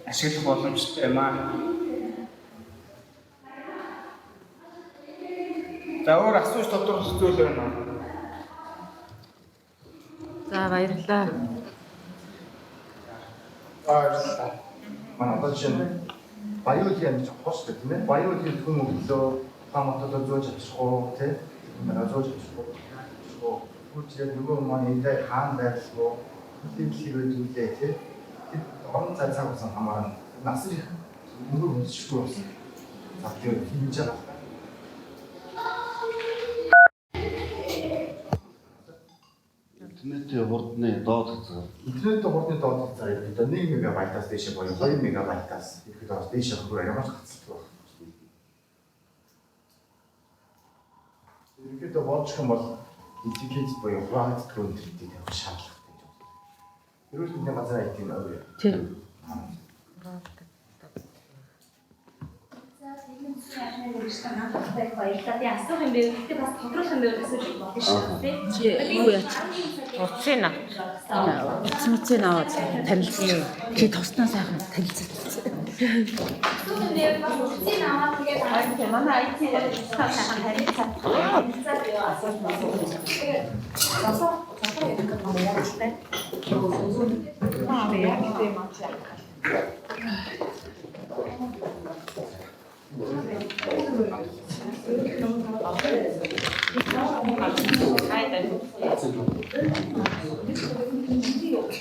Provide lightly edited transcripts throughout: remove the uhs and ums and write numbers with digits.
ашиглах боломжтой юм аа. За өөр асууж тодорхойлох зүйл байна уу? За баярлалаа. Баярлалаа. Манай жишээ нь баяуулын хостой тийм ээ. Баяуулын хүн өглөө хамаатад зөөж авчихгүй тийм. Манай зөөж авчихгүй. Үгүй нөгөө маань энэ хаан байрлалгүй. Тийм хийвэдүүлээ тийм. Орон зай цаг хугацаанд хамаарна. Нас их мөнгө өндөшгүй болсон. За тийм хийж байгаа. Интернетийн хурдны доод хязгаар. Интернетийн хурдны доод хязгаар одоо 1 мегабайтаас дээш боёо 2 мегабайтаас ихэд дээш хөрөөр ямар ч хацдаг байна. Ерөнхийдөө бодчих юм бол интеллект боёо хуваалт төрөнд гэдэг явах шаардлагатай юм. Ерөөс бидний газар IT нь өөр. Тийм. баярлалаа. Асуух юм бэ? Гэтэ бас тодруулах юм бэ? Асууж болно шүү дээ. Юу яач? Утсын аа. Утсын аваад танилцсан. Чи туснаа сайхан танилцсан. Түүнээ бас утсын аваад тэгээд хайр манай IT сайхан харилцаа. За юу асууж байна. Тэгээд асуу яг юм яаж вэ? Яг гэдэг юм аа.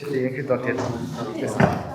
Тэгээд яг хэд бол тийм.